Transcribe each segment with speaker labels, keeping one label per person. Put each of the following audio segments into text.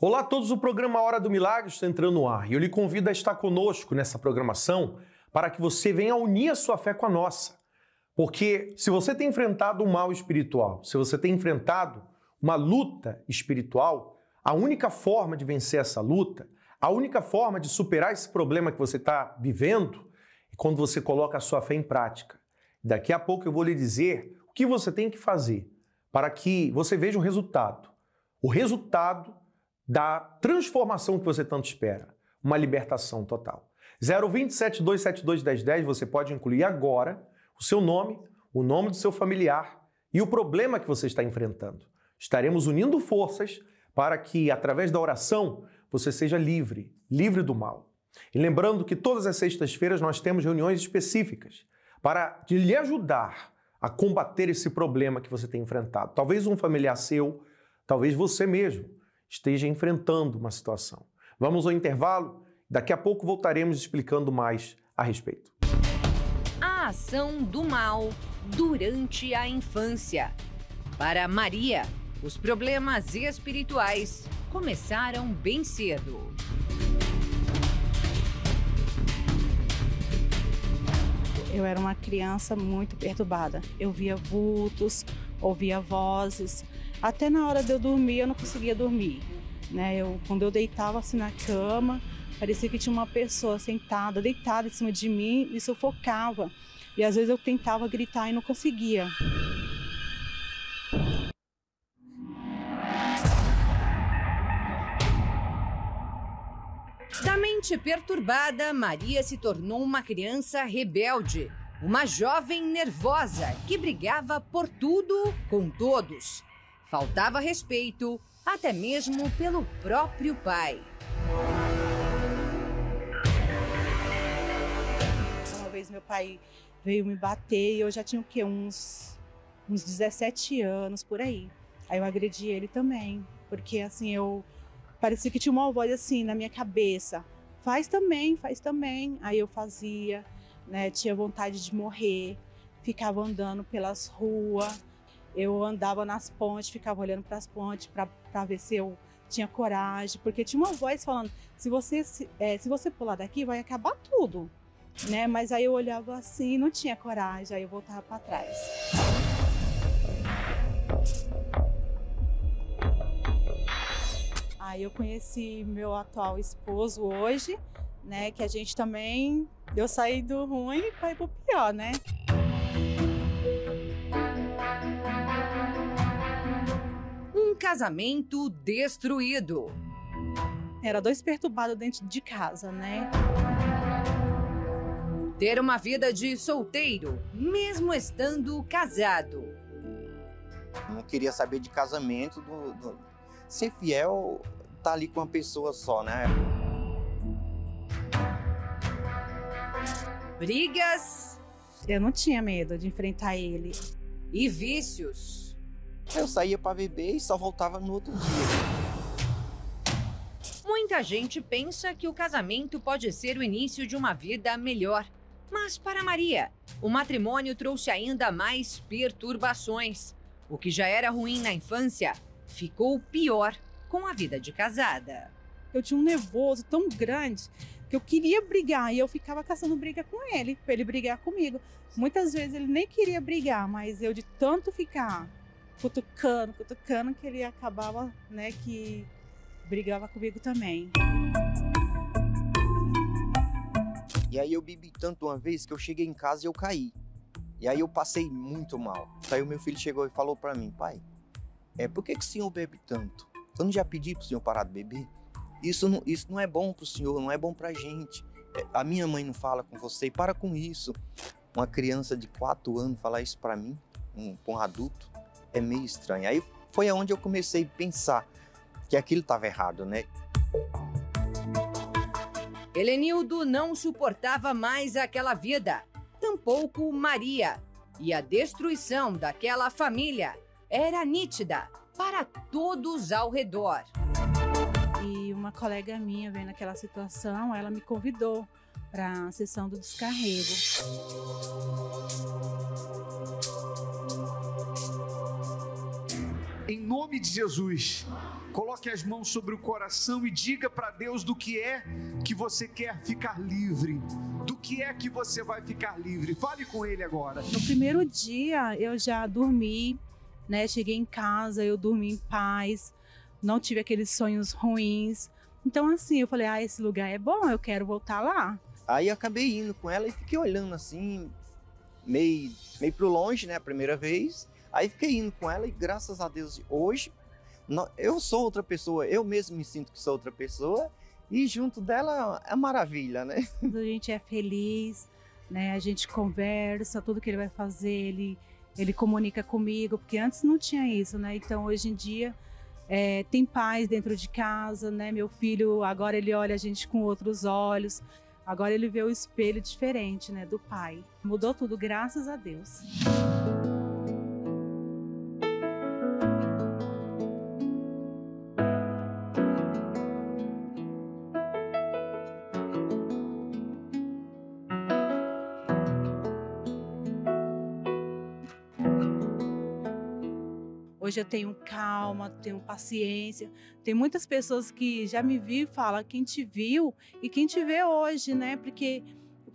Speaker 1: Olá a todos, o programa Hora do Milagre está entrando no ar e eu lhe convido a estar conosco nessa programação para que você venha unir a sua fé com a nossa. Porque se você tem enfrentado um mal espiritual, se você tem enfrentado uma luta espiritual, a única forma de vencer essa luta, a única forma de superar esse problema que você está vivendo é quando você coloca a sua fé em prática. Daqui a pouco eu vou lhe dizer o que você tem que fazer para que você veja o resultado da transformação que você tanto espera, uma libertação total. 020-7272-1010, você pode incluir agora o seu nome, o nome do seu familiar e o problema que você está enfrentando. Estaremos unindo forças para que, através da oração, você seja livre do mal. E lembrando que todas as sextas-feiras nós temos reuniões específicas para lhe ajudar a combater esse problema que você tem enfrentado. Talvez um familiar seu, talvez você mesmo esteja enfrentando uma situação. Vamos ao intervalo, daqui a pouco voltaremos explicando mais a respeito.
Speaker 2: A ação do mal durante a infância. Para Maria, os problemas espirituais começaram bem cedo.
Speaker 3: Eu era uma criança muito perturbada. Eu via vultos, ouvia vozes. Até na hora de eu dormir, eu não conseguia dormir. Quando eu deitava assim na cama, parecia que tinha uma pessoa sentada, deitada em cima de mim, me sufocava. E às vezes eu tentava gritar e não conseguia.
Speaker 2: Da mente perturbada, Maria se tornou uma criança rebelde, uma jovem nervosa que brigava por tudo com todos. Faltava respeito, até mesmo pelo próprio pai.
Speaker 3: Uma vez meu pai veio me bater e eu já tinha o quê? Uns 17 anos por aí. Aí eu agredi ele também, porque assim parecia que tinha uma voz assim na minha cabeça. Faz também. Aí eu fazia, tinha vontade de morrer, ficava andando pelas ruas. Eu andava nas pontes, ficava olhando para as pontes para ver se eu tinha coragem, porque tinha uma voz falando, se você pular daqui vai acabar tudo, Mas aí eu olhava assim, não tinha coragem, aí eu voltava para trás. Aí eu conheci meu atual esposo hoje, que a gente também, eu saí do ruim para ir pro pior,
Speaker 2: Um casamento destruído.
Speaker 3: Era 2 perturbados dentro de casa,
Speaker 2: Ter uma vida de solteiro, mesmo estando casado.
Speaker 4: Não queria saber de casamento, ser fiel, tá ali com uma pessoa só,
Speaker 2: Brigas.
Speaker 3: Eu não tinha medo de enfrentar ele.
Speaker 2: E vícios.
Speaker 4: Eu saía para beber e só voltava no outro dia.
Speaker 2: Muita gente pensa que o casamento pode ser o início de uma vida melhor. Mas para Maria, o matrimônio trouxe ainda mais perturbações. O que já era ruim na infância ficou pior com a vida de casada.
Speaker 3: Eu tinha um nervoso tão grande que eu queria brigar e eu ficava caçando briga com ele, para ele brigar comigo. Muitas vezes ele nem queria brigar, mas eu de tanto ficar cutucando, que ele acabava, que brigava comigo também.
Speaker 4: E aí eu bebi tanto uma vez que eu cheguei em casa e eu caí. E aí eu passei muito mal. Aí o meu filho chegou e falou para mim, pai, por que o senhor bebe tanto? Eu não já pedi pro senhor parar de beber? Isso não é bom pro senhor, não é bom pra gente. A minha mãe não fala com você, para com isso. Uma criança de 4 anos falar isso para mim, um adulto, é meio estranho. Aí foi aonde eu comecei a pensar que aquilo estava errado,
Speaker 2: Helenildo não suportava mais aquela vida, tampouco Maria. E a destruição daquela família era nítida para todos ao redor.
Speaker 3: E uma colega minha vendo aquela situação, ela me convidou para a sessão do descarrego.
Speaker 5: Em nome de Jesus, Coloque as mãos sobre o coração e diga para Deus do que é que você quer ficar livre. Do que é que você vai ficar livre. Fale com Ele agora.
Speaker 3: No primeiro dia eu já dormi, né? Cheguei em casa, eu dormi em paz, não tive aqueles sonhos ruins. Então assim, eu falei, esse lugar é bom, eu quero voltar lá.
Speaker 4: Aí eu acabei indo com ela e fiquei olhando assim, meio pro longe, né, a primeira vez. Aí fiquei indo com ela e graças a Deus hoje eu sou outra pessoa, eu mesmo me sinto que sou outra pessoa e junto dela é maravilha, né?
Speaker 3: A gente é feliz, né? A gente conversa, tudo que ele vai fazer, ele comunica comigo, porque antes não tinha isso, né? Então hoje em dia tem paz dentro de casa, né? Meu filho agora ele olha a gente com outros olhos, agora ele vê o espelho diferente, né? Do pai. Mudou tudo, graças a Deus. Hoje eu tenho calma, tenho paciência. Tem muitas pessoas que já me viram e falam quem te viu e quem te vê hoje, né? Porque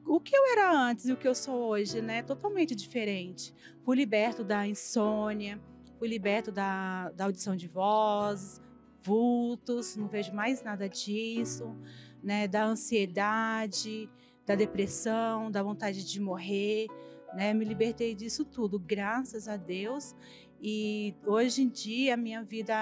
Speaker 3: o que eu era antes e o que eu sou hoje, né? É totalmente diferente. Fui liberto da insônia, fui liberto da audição de vozes, vultos, não vejo mais nada disso, né? Da ansiedade, da depressão, da vontade de morrer, né? Me libertei disso tudo, graças a Deus. E hoje em dia a minha vida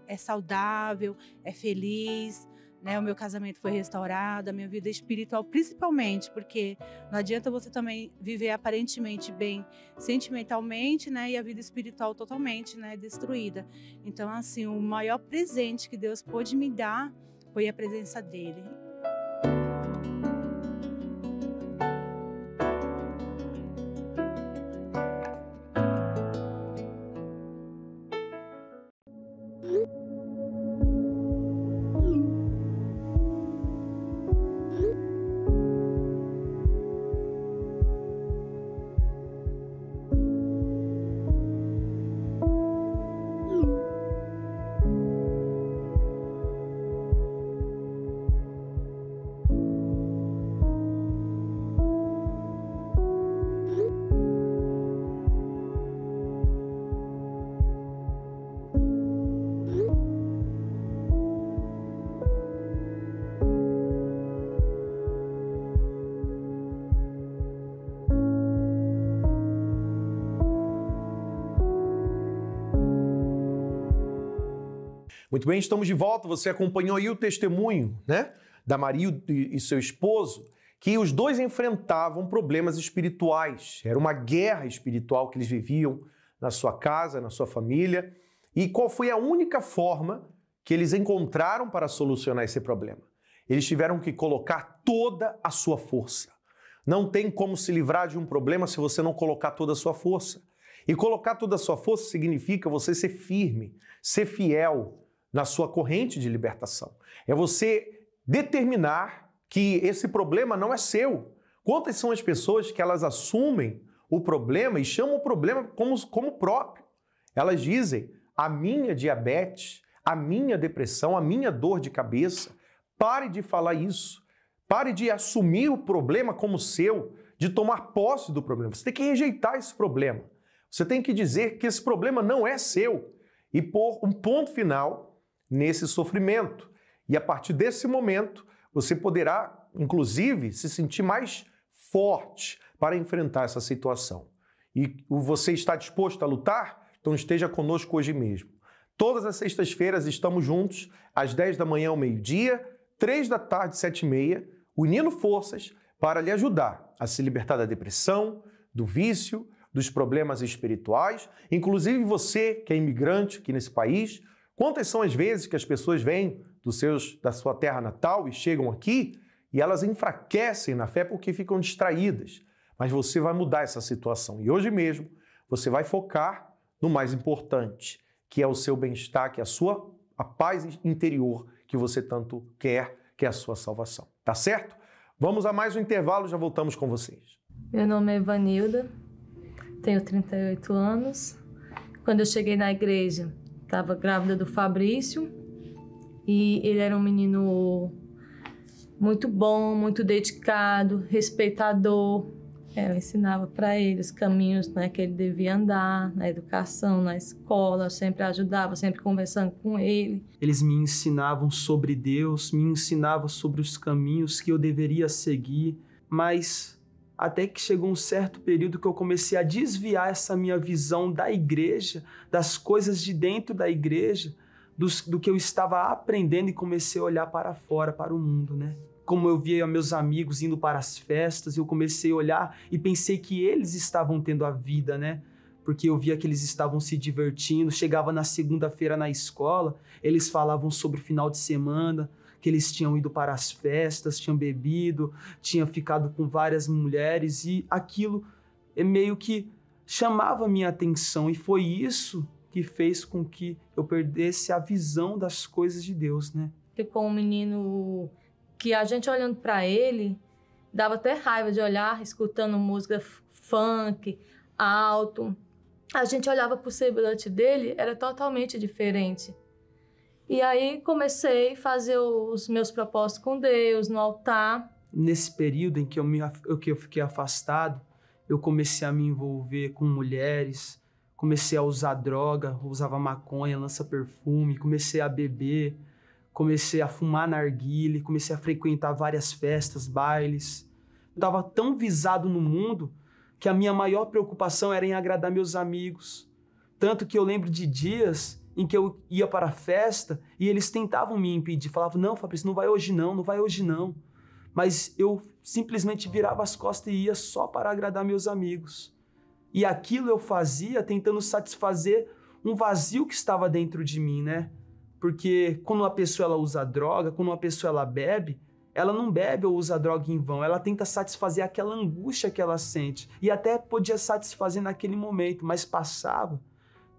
Speaker 3: é saudável, é feliz, né? O meu casamento foi restaurado, a minha vida espiritual principalmente, porque não adianta você também viver aparentemente bem sentimentalmente, né? E a vida espiritual totalmente, né? Destruída. Então, assim, o maior presente que Deus pôde me dar foi a presença dele.
Speaker 1: Muito bem, estamos de volta. Você acompanhou aí o testemunho, né, da Maria e seu esposo, que os dois enfrentavam problemas espirituais. Era uma guerra espiritual que eles viviam na sua casa, na sua família. E qual foi a única forma que eles encontraram para solucionar esse problema? Eles tiveram que colocar toda a sua força. Não tem como se livrar de um problema se você não colocar toda a sua força. E colocar toda a sua força significa você ser firme, ser fiel na sua corrente de libertação. É você determinar que esse problema não é seu. Quantas são as pessoas que elas assumem o problema e chamam o problema como próprio? Elas dizem, a minha diabetes, a minha depressão, a minha dor de cabeça. Pare de falar isso. Pare de assumir o problema como seu, de tomar posse do problema. Você tem que rejeitar esse problema. Você tem que dizer que esse problema não é seu e pôr um ponto final nesse sofrimento. E a partir desse momento, você poderá, inclusive, se sentir mais forte para enfrentar essa situação. E você está disposto a lutar? Então esteja conosco hoje mesmo. Todas as sextas-feiras estamos juntos, às 10 da manhã ao meio-dia, 3 da tarde, 7h30, unindo forças para lhe ajudar a se libertar da depressão, do vício, dos problemas espirituais. Inclusive você, que é imigrante aqui nesse país, quantas são as vezes que as pessoas vêm da sua terra natal e chegam aqui e elas enfraquecem na fé porque ficam distraídas. Mas você vai mudar essa situação. E hoje mesmo você vai focar no mais importante, que é o seu bem-estar, que é a paz interior que você tanto quer, que é a sua salvação. Tá certo? Vamos a mais um intervalo, já voltamos com vocês.
Speaker 6: Meu nome é Ivanilda, tenho 38 anos. Quando eu cheguei na igreja, estava grávida do Fabrício E ele era um menino muito bom, muito dedicado, respeitador. Eu ensinava para ele os caminhos, né, que ele devia andar, na educação, na escola, eu sempre ajudava, sempre conversando com ele.
Speaker 7: Eles me ensinavam sobre Deus, me ensinavam sobre os caminhos que eu deveria seguir, mas até que chegou um certo período que eu comecei a desviar essa minha visão da igreja, das coisas de dentro da igreja, do que eu estava aprendendo, e comecei a olhar para fora, para o mundo, né? Como eu via meus amigos indo para as festas, eu comecei a olhar e pensei que eles estavam tendo a vida, né? Porque eu via que eles estavam se divertindo. Chegava na segunda-feira na escola, eles falavam sobre o final de semana, que eles tinham ido para as festas, tinham bebido, tinham ficado com várias mulheres, e aquilo meio que chamava a minha atenção, e foi isso que fez com que eu perdesse a visão das coisas de Deus, né?
Speaker 6: Ficou um menino que a gente olhando para ele, dava até raiva de olhar, escutando música funk, alto. A gente olhava para o semblante dele, era totalmente diferente. E aí comecei a fazer os meus propósitos com Deus, no altar.
Speaker 7: Nesse período em que eu fiquei afastado, eu comecei a me envolver com mulheres, comecei a usar droga, usava maconha, lança-perfume, comecei a beber, comecei a fumar narguilé, comecei a frequentar várias festas, bailes. Eu estava tão visado no mundo que a minha maior preocupação era em agradar meus amigos. Tanto que eu lembro de dias em que eu ia para a festa e eles tentavam me impedir, falavam, não, Fabrício, não vai hoje não, não vai hoje não. Mas eu simplesmente virava as costas e ia só para agradar meus amigos. E aquilo eu fazia tentando satisfazer um vazio que estava dentro de mim, né? Porque quando uma pessoa ela usa droga, quando uma pessoa ela bebe, ela não bebe ou usa droga em vão, ela tenta satisfazer aquela angústia que ela sente. E até podia satisfazer naquele momento, mas passava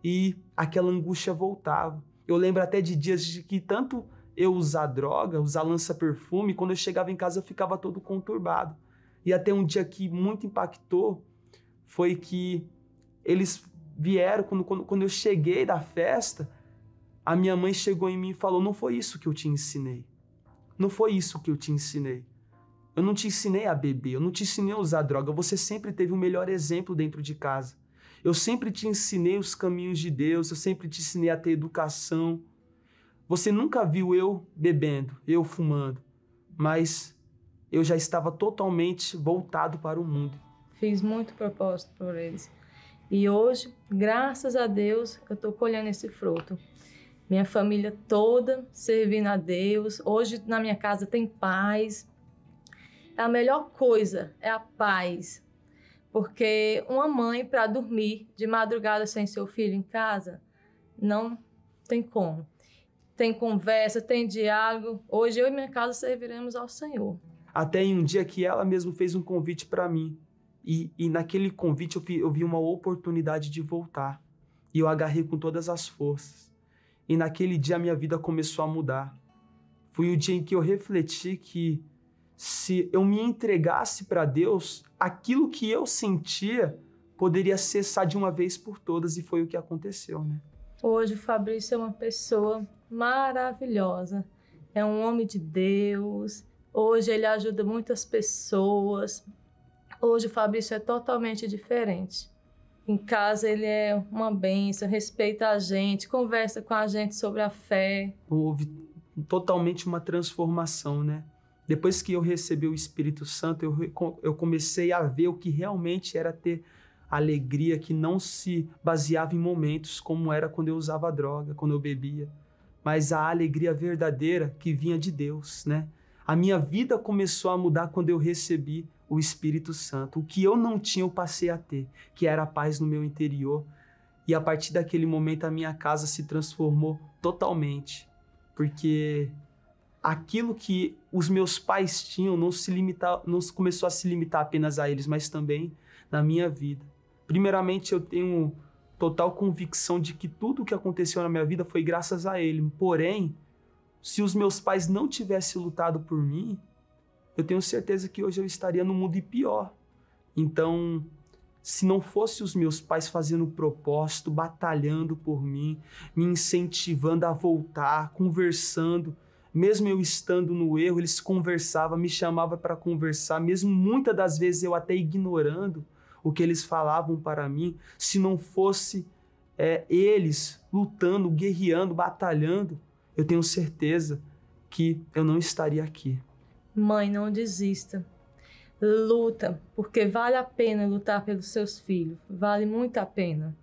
Speaker 7: e aquela angústia voltava. Eu lembro até de dias de que tanto eu usar droga, usar lança-perfume, quando eu chegava em casa eu ficava todo conturbado. E até um dia que muito impactou foi que eles vieram, quando eu cheguei da festa, a minha mãe chegou em mim e falou, não foi isso que eu te ensinei. Não foi isso que eu te ensinei. Eu não te ensinei a beber, eu não te ensinei a usar droga, você sempre teve o melhor exemplo dentro de casa. Eu sempre te ensinei os caminhos de Deus, eu sempre te ensinei a ter educação. Você nunca viu eu bebendo, eu fumando, mas eu já estava totalmente voltado para o mundo.
Speaker 6: Fiz muito propósito por eles. E hoje, graças a Deus, eu estou colhendo esse fruto. Minha família toda servindo a Deus. Hoje na minha casa tem paz. A melhor coisa é a paz. Porque uma mãe para dormir de madrugada sem seu filho em casa, não tem como. Tem conversa, tem diálogo. Hoje eu e minha casa serviremos ao Senhor.
Speaker 7: Até em um dia que ela mesma fez um convite para mim. E naquele convite eu vi uma oportunidade de voltar. E eu agarrei com todas as forças. E naquele dia a minha vida começou a mudar. Foi o dia em que eu refleti que se eu me entregasse para Deus, aquilo que eu sentia poderia cessar de uma vez por todas, e foi o que aconteceu, né?
Speaker 6: Hoje o Fabrício é uma pessoa maravilhosa. É um homem de Deus. Hoje ele ajuda muitas pessoas. Hoje o Fabrício é totalmente diferente. Em casa ele é uma bênção, respeita a gente, conversa com a gente sobre a fé.
Speaker 7: Houve totalmente uma transformação, né? Depois que eu recebi o Espírito Santo, eu comecei a ver o que realmente era ter alegria que não se baseava em momentos como era quando eu usava droga, quando eu bebia, mas a alegria verdadeira que vinha de Deus, né? A minha vida começou a mudar quando eu recebi o Espírito Santo. O que eu não tinha, eu passei a ter, que era a paz no meu interior. E a partir daquele momento, a minha casa se transformou totalmente, porque aquilo que os meus pais tinham não começou a se limitar apenas a eles, mas também na minha vida. Primeiramente, eu tenho total convicção de que tudo o que aconteceu na minha vida foi graças a ele. Porém, se os meus pais não tivessem lutado por mim, eu tenho certeza que hoje eu estaria no mundo e pior. Então, se não fosse os meus pais fazendo propósito, batalhando por mim, me incentivando a voltar, conversando, mesmo eu estando no erro, eles conversavam, me chamavam para conversar, mesmo muitas das vezes eu até ignorando o que eles falavam para mim, se não fosse eles lutando, guerreando, batalhando, eu tenho certeza que eu não estaria aqui.
Speaker 6: Mãe, não desista. Luta, porque vale a pena lutar pelos seus filhos. Vale muito a pena.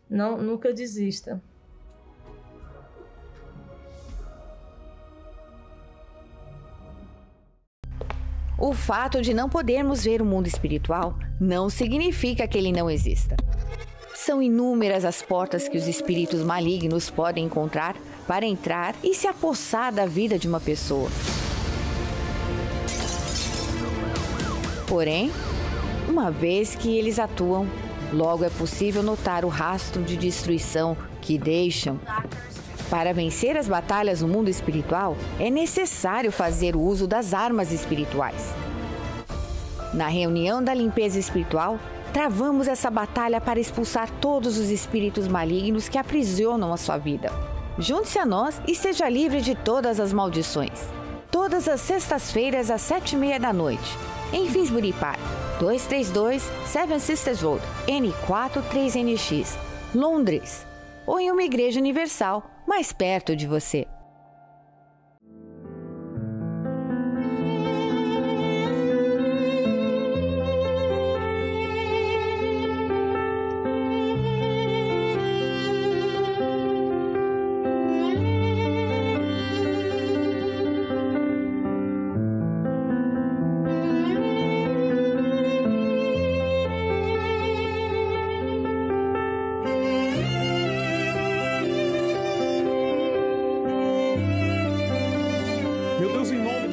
Speaker 6: Não, nunca desista.
Speaker 8: O fato de não podermos ver o mundo espiritual não significa que ele não exista. São inúmeras as portas que os espíritos malignos podem encontrar para entrar e se apossar da vida de uma pessoa. Porém, uma vez que eles atuam, logo é possível notar o rastro de destruição que deixam. Para vencer as batalhas no mundo espiritual, é necessário fazer o uso das armas espirituais. Na reunião da limpeza espiritual, travamos essa batalha para expulsar todos os espíritos malignos que aprisionam a sua vida. Junte-se a nós e seja livre de todas as maldições. Todas as sextas-feiras às 7h30 em Finsbury Park, 232 Seven Sisters Road, N4 3NX, Londres, ou em uma igreja universal mais perto de você.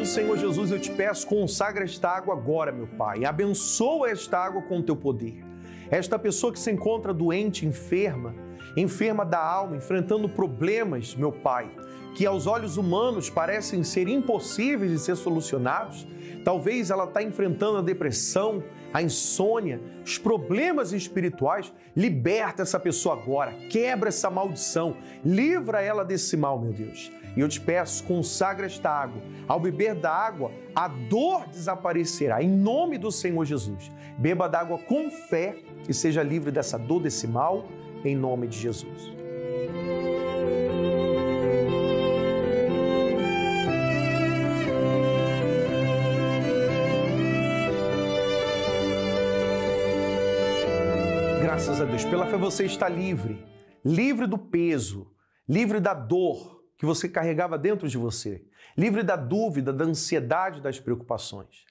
Speaker 1: Senhor Jesus, eu te peço, consagra esta água agora, meu Pai, e abençoa esta água com o teu poder. Esta pessoa que se encontra doente, enferma da alma, enfrentando problemas, meu Pai, que aos olhos humanos parecem ser impossíveis de ser solucionados. Talvez ela está enfrentando a depressão, a insônia, os problemas espirituais. Liberta essa pessoa agora, quebra essa maldição, livra ela desse mal, meu Deus. E eu te peço, consagra esta água. Ao beber da água, a dor desaparecerá, em nome do Senhor Jesus. Beba da água com fé e seja livre dessa dor, desse mal, em nome de Jesus. Graças a Deus. Pela fé você está livre. Livre do peso, livre da dor que você carregava dentro de você, livre da dúvida, da ansiedade, das preocupações.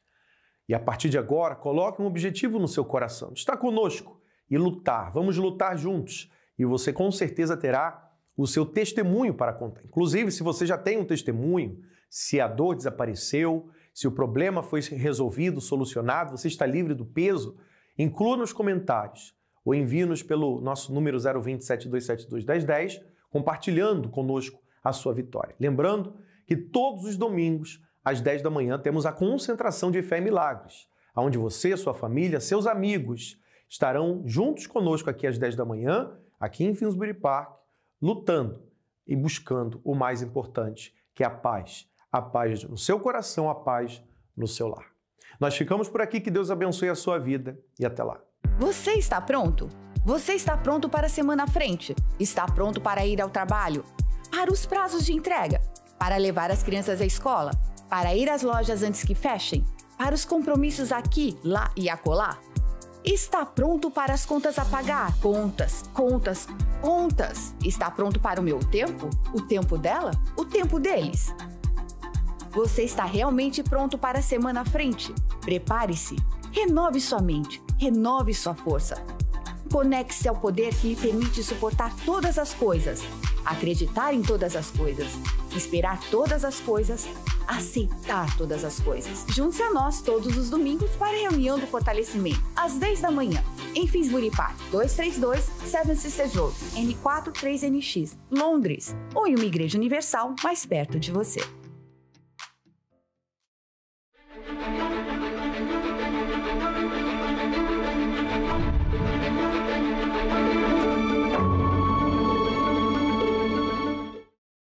Speaker 1: E a partir de agora, coloque um objetivo no seu coração, estar conosco e lutar. Vamos lutar juntos e você com certeza terá o seu testemunho para contar. Inclusive, se você já tem um testemunho, se a dor desapareceu, se o problema foi resolvido, solucionado, você está livre do peso, inclua nos comentários ou envie-nos pelo nosso número 027-272-1010, compartilhando conosco a sua vitória. Lembrando que todos os domingos, às 10 da manhã, temos a concentração de fé e milagres, onde você, sua família, seus amigos estarão juntos conosco aqui às 10 da manhã, aqui em Finsbury Park, lutando e buscando o mais importante, que é a paz no seu coração, a paz no seu lar. Nós ficamos por aqui, que Deus abençoe a sua vida e até lá.
Speaker 8: Você está pronto? Você está pronto para a semana à frente? Está pronto para ir ao trabalho? Para os prazos de entrega? Para levar as crianças à escola? Para ir às lojas antes que fechem? Para os compromissos aqui, lá e acolá? Está pronto para as contas a pagar? Contas. Está pronto para o meu tempo? O tempo dela? O tempo deles? Você está realmente pronto para a semana à frente? Prepare-se. Renove sua mente. Renove sua força. Conecte-se ao poder que lhe permite suportar todas as coisas, acreditar em todas as coisas, esperar todas as coisas, aceitar todas as coisas. Junte-se a nós todos os domingos para a reunião do fortalecimento, às 10 da manhã, em Finsbury Park, 232 Seven Sisters Road, N4 3NX, Londres, ou em uma igreja universal mais perto de você.